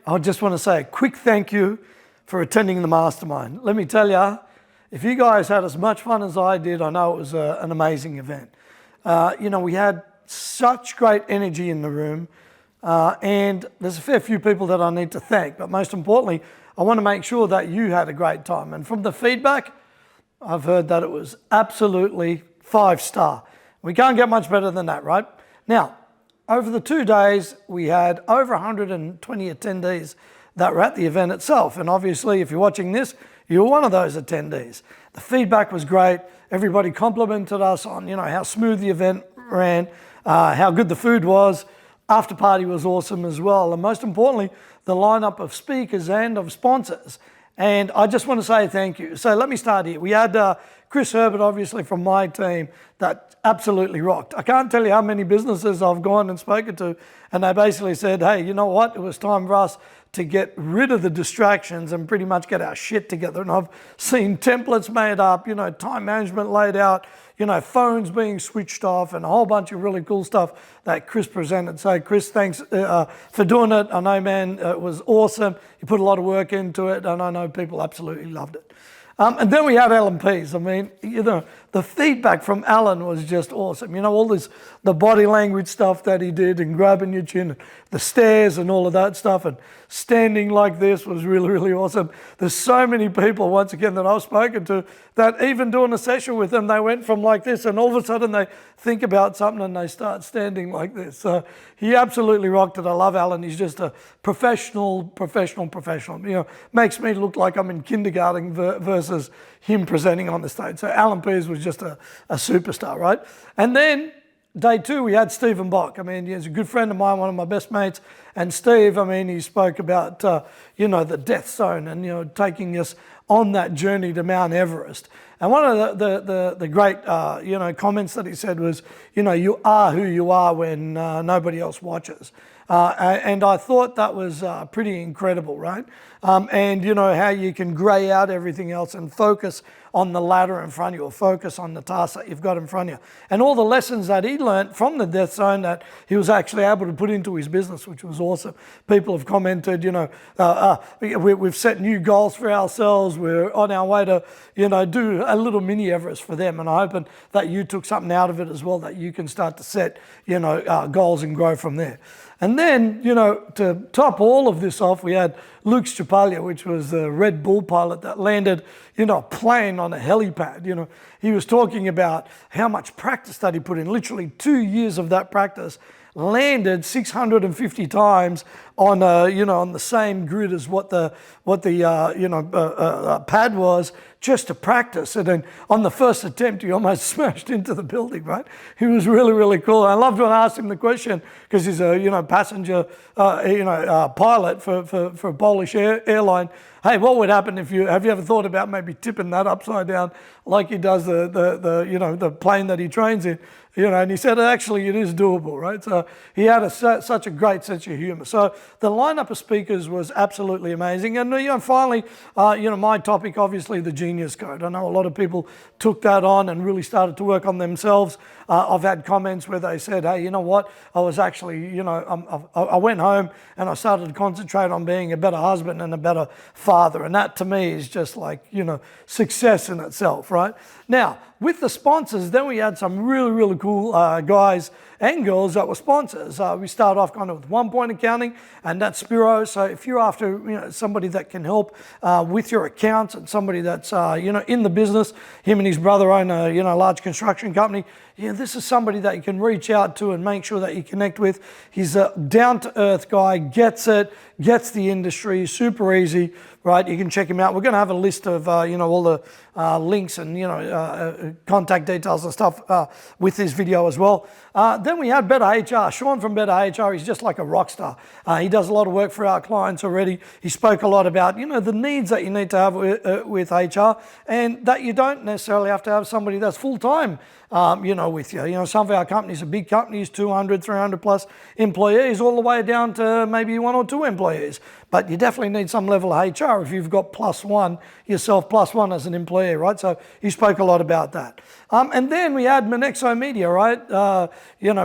I just want to say a quick thank you for attending the mastermind. Let me tell you, if you guys had as much fun as I did, I know it was an amazing event. We had such great energy in the room, and there's a fair few people that I need to thank, but most importantly, I want to make sure that you had a great time. And from the feedback, I've heard that it was absolutely 5-star. We can't get much better than that, right? Now, over the 2 days, we had over 120 attendees that were at the event itself. And obviously, if you're watching this, you're one of those attendees. The feedback was great. Everybody complimented us on, how smooth the event ran, how good the food was. After party was awesome as well. And most importantly, the lineup of speakers and of sponsors. And I just want to say thank you. So let me start here. We had Chris Herbert, obviously, from my team, that absolutely rocked. I can't tell you how many businesses I've gone and spoken to, and they basically said, hey, you know what? It was time for us to get rid of the distractions and pretty much get our shit together. And I've seen templates made up, time management laid out, phones being switched off, and a whole bunch of really cool stuff that Chris presented. So Chris, thanks for doing it. I know, man, it was awesome. You put a lot of work into it, and I know people absolutely loved it. And then we had Alan Pease. I mean, the feedback from Alan was just awesome. All the body language stuff that he did, and grabbing your chin, and the stairs and all of that stuff, and standing like this was really, really awesome. There's so many people, once again, that I've spoken to, that even doing a session with them, they went from like this, and all of a sudden they think about something and they start standing like this. So he absolutely rocked it. I love Alan. He's just a professional. Makes me look like I'm in kindergarten versus him presenting on the stage. So Alan Pease was just a superstar, right? And then day 2, we had Stephen Bock. I mean, he's a good friend of mine, one of my best mates. And Steve, he spoke about, the death zone and, taking us on that journey to Mount Everest. And one of the great, comments that he said was, you are who you are when nobody else watches. And I thought that was pretty incredible, right? And how you can grey out everything else and focus on the ladder in front of you, or focus on the task that you've got in front of you. And all the lessons that he learned from the death zone that he was actually able to put into his business, which was awesome. People have commented, we've set new goals for ourselves. We're on our way to, do a little mini Everest for them. And I'm hoping that you took something out of it as well, that you can start to set, goals and grow from there. And then, to top all of this off, we had Luke Stupaglia, which was the Red Bull pilot that landed, a plane on a helipad. He was talking about how much practice that he put in, literally 2 years of that practice, landed 650 times on on the same grid as what the pad was, just to practice. And then on the first attempt, he almost smashed into the building, right? He was really, really cool. I loved when I asked him the question, because he's a passenger pilot for a Polish airline. Hey, what would happen if have you ever thought about maybe tipping that upside down like he does the plane that he trains in? And he said, actually, it is doable, right? So he had such a great sense of humor. So the lineup of speakers was absolutely amazing. And, finally, my topic, obviously, the Genius Code. I know a lot of people took that on and really started to work on themselves. I've had comments where they said, hey, you know what? I was actually, I went home and I started to concentrate on being a better husband and a better father. And that, to me, is just like, success in itself, right? Now, with the sponsors, then we had some really, really cool guys and girls that were sponsors. We started off kind of with One Point Accounting, and that's Spiro. So if you're after somebody that can help with your accounts, and somebody that's in the business, him and his brother own a large construction company. This is somebody that you can reach out to and make sure that you connect with. He's a down-to-earth guy, gets it, gets the industry, super easy, right? You can check him out. We're going to have a list of all the links and contact details and stuff with this video as well. Then we had Better HR. Sean from Better HR, he's just like a rock star. He does a lot of work for our clients already. He spoke a lot about the needs that you need to have with HR, and that you don't necessarily have to have somebody that's full-time with you. Some of our companies are big companies, 200, 300 plus employees, all the way down to maybe 1 or 2 employees. But you definitely need some level of HR if you've got +1 yourself, +1 as an employee, right? So he spoke a lot about that. And then we had Monexo Media, right?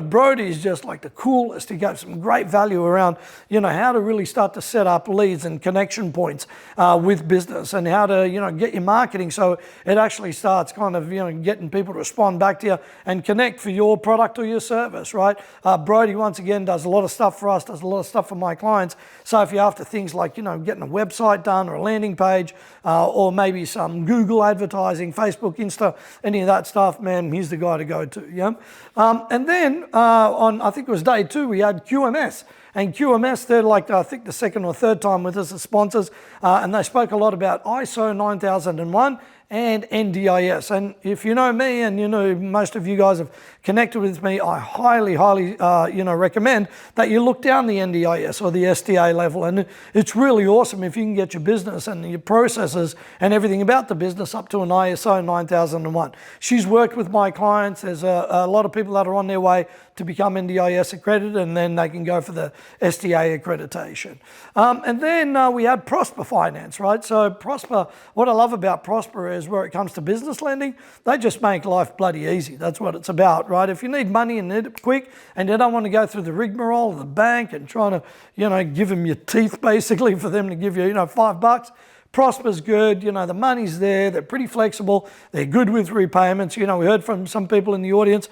Brody's just like the coolest. He gave some great value around, how to really start to set up leads and connection points with business, and how to, get your marketing so it actually starts kind of, getting people to respond back to you and connect for your product or your service, right? Brody, once again, does a lot of stuff for us, does a lot of stuff for my clients. So if you're after things like, getting a website done or a landing page, or maybe some Google advertising, Facebook, Insta, any of that stuff, man, he's the guy to go to, yeah? And then on, I think it was day 2, we had QMS. And QMS, they're like, I think the second or third time with us as sponsors, and they spoke a lot about ISO 9001 and NDIS. And if you know me, and most of you guys have connected with me, I highly, recommend that you look down the NDIS or the SDA level. And it's really awesome if you can get your business and your processes and everything about the business up to an ISO 9001. She's worked with my clients. There's a lot of people that are on their way to become NDIS accredited, and then they can go for the SDA accreditation. And then we had Prosper Finance, right? So Prosper, what I love about Prosper is where it comes to business lending, they just make life bloody easy. That's what it's about, right? If you need money and need it quick, and you don't want to go through the rigmarole of the bank and trying to, give them your teeth basically for them to give you, $5, Prosper's good, the money's there, they're pretty flexible, they're good with repayments. We heard from some people in the audience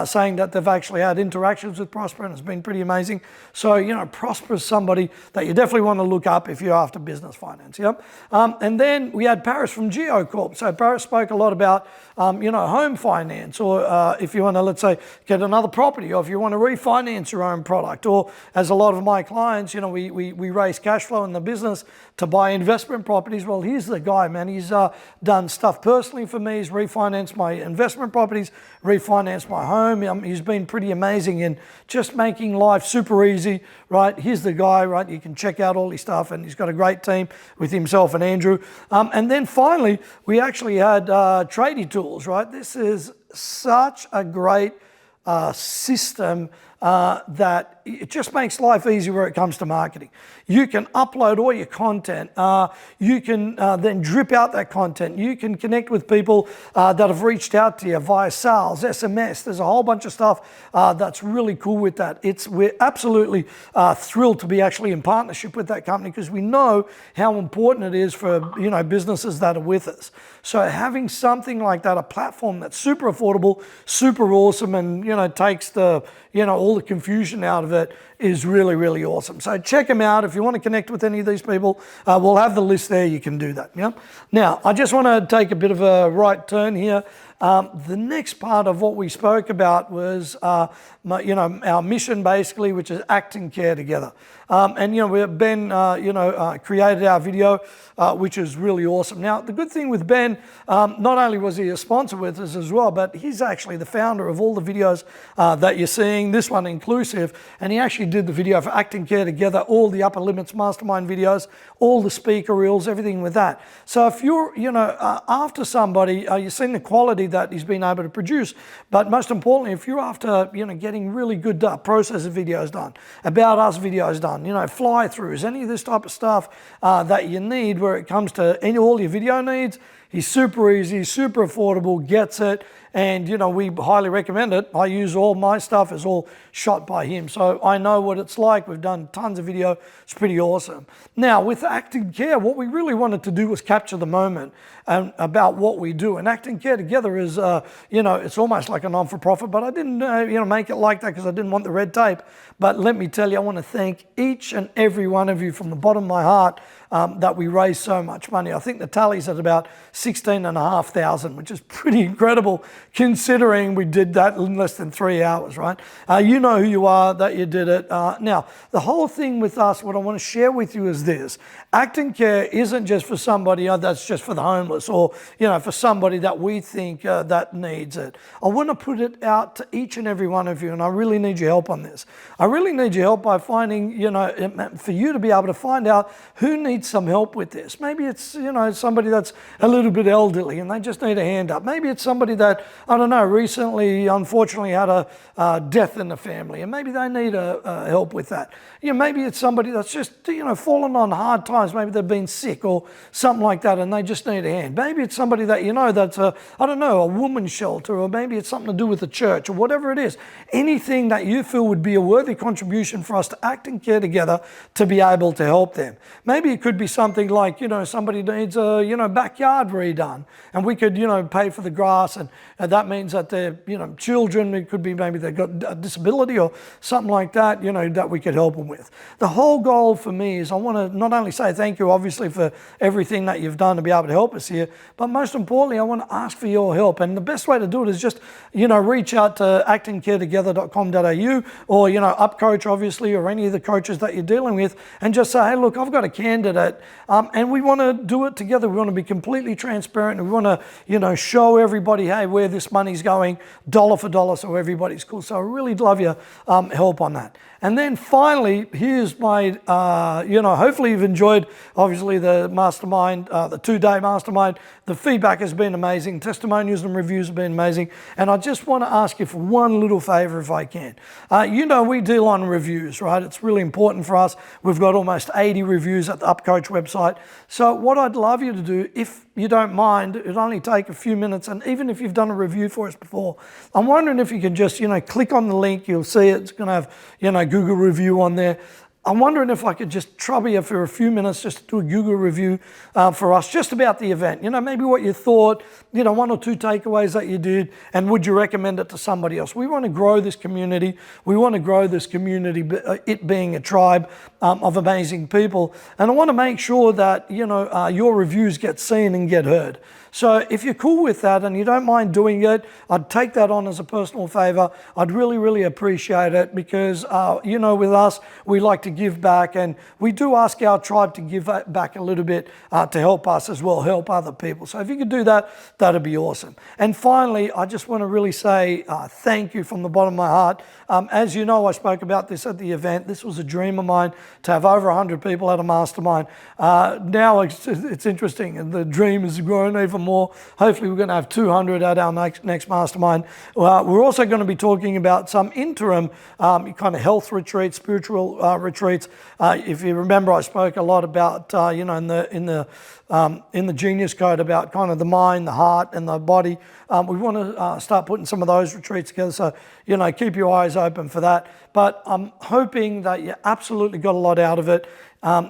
saying that they've actually had interactions with Prosper, and it's been pretty amazing. So, Prosper is somebody that you definitely want to look up if you're after business finance, yep. And then we had Paris from GeoCorp. So Paris spoke a lot about, home finance, or if you want to, let's say, get another property, or if you want to refinance your own product, or as a lot of my clients, we raise cash flow in the business to buy investment properties. Well, he's the guy, man. He's done stuff personally for me. He's refinanced my investment properties, refinanced my home. He's been pretty amazing in just making life super easy, right? He's the guy, right? You can check out all his stuff, and he's got a great team with himself and Andrew. And then finally, we actually had Tradie Tools, right? This is such a great system that it just makes life easy where it comes to marketing. You can upload all your content. You can then drip out that content. You can connect with people that have reached out to you via sales, SMS. There's a whole bunch of stuff that's really cool with that. We're absolutely thrilled to be actually in partnership with that company, because we know how important it is for businesses that are with us. So having something like that, a platform that's super affordable, super awesome, and takes the all the confusion out of it, is really, really awesome. So check them out. If you want to connect with any of these people, we'll have the list there. You can do that. Yeah. Now, I just want to take a bit of a right turn here. The next part of what we spoke about was, our mission basically, which is act and care together. Ben, created our video, which is really awesome. Now, the good thing with Ben, not only was he a sponsor with us as well, but he's actually the founder of all the videos that you're seeing, this one inclusive, and he actually did the video for Act and Care Together, all the Upperlimits Mastermind videos, all the speaker reels, everything with that. So if you're, after somebody, you've seen the quality that he's been able to produce, but most importantly, if you're after, getting really good process videos done, about us videos done, fly-throughs, any of this type of stuff that you need where it comes to all your video needs, he's super easy, super affordable, gets it, and we highly recommend it. I use all my stuff is all shot by him, so I know what it's like. We've done tons of video. It's pretty awesome. Now, with Act and Care, what we really wanted to do was capture the moment about what we do. And Act and Care Together is, it's almost like a non-for-profit, but I didn't, make it like that because I didn't want the red tape. But let me tell you, I want to thank each and every one of you from the bottom of my heart that we raised so much money. I think the tally's at about 16,500, which is pretty incredible considering we did that in less than 3 hours, right? You know who you are, that you did it. Now, the whole thing with us, what I want to share with you is this. Act and Care isn't just for somebody that's just for the homeless, or, for somebody that we think that needs it. I want to put it out to each and every one of you, and I really need your help on this. I really need your help by finding, for you to be able to find out who needs some help with this. Maybe it's, somebody that's a little little bit elderly and they just need a hand up. Maybe it's somebody that, I don't know, recently, unfortunately had a death in the family and maybe they need help with that. Maybe it's somebody that's just, fallen on hard times. Maybe they've been sick or something like that and they just need a hand. Maybe it's somebody that that's a woman's shelter, or maybe it's something to do with the church or whatever it is. Anything that you feel would be a worthy contribution for us to act and care together to be able to help them. Maybe it could be something like, somebody needs a, backyard redone and we could, pay for the grass and that means that their, children, it could be maybe they've got a disability or something like that, that we could help them with. The whole goal for me is I want to not only say thank you, obviously, for everything that you've done to be able to help us here, but most importantly, I want to ask for your help. And the best way to do it is just, reach out to actandcaretogether.com.au or, UpCoach, obviously, or any of the coaches that you're dealing with, and just say, hey, look, I've got a candidate and we want to do it together. We want to be completely transparent and we want to, show everybody, hey, where this money's going, dollar for dollar, so everybody's cool. So I really love your help on that. And then finally, here's my, hopefully you've enjoyed, obviously, the mastermind, the 2-day mastermind. The feedback has been amazing. Testimonials and reviews have been amazing. And I just want to ask you for one little favor if I can. We deal on reviews, right? It's really important for us. We've got almost 80 reviews at the UpCoach website. So what I'd love you to do, if you don't mind, it'll only take a few minutes. And even if you've done a review for us before, I'm wondering if you can just, click on the link. You'll see it's going to have, Google review on there. I'm wondering if I could just trouble you for a few minutes just to do a Google review for us, just about the event. Maybe what you thought, 1 or 2 takeaways that you did, and would you recommend it to somebody else? We want to grow this community. We want to grow this community, it being a tribe of amazing people. And I want to make sure that, your reviews get seen and get heard. So if you're cool with that and you don't mind doing it, I'd take that on as a personal favor. I'd really, really appreciate it because, with us, we like to give back and we do ask our tribe to give back a little bit to help us as well, help other people. So if you could do that, that'd be awesome. And finally, I just want to really say thank you from the bottom of my heart. As you know, I spoke about this at the event. This was a dream of mine to have over 100 people at a mastermind. Now it's interesting and the dream has grown even more. Hopefully we're going to have 200 at our next mastermind. We're also going to be talking about some interim kind of health retreats, spiritual retreats. If you remember, I spoke a lot about in the Genius Code about kind of the mind, the heart, and the body. We want to start putting some of those retreats together. So keep your eyes open for that. But I'm hoping that you absolutely got a lot out of it.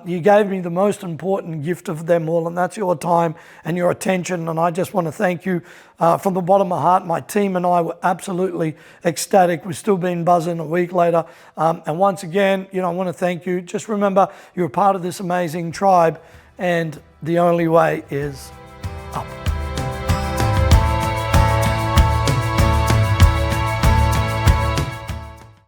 You gave me the most important gift of them all, and that's your time and your attention. And I just want to thank you from the bottom of my heart. My team and I were absolutely ecstatic. We've still been buzzing a week later. And once again, I want to thank you. Just remember, you're a part of this amazing tribe, and the only way is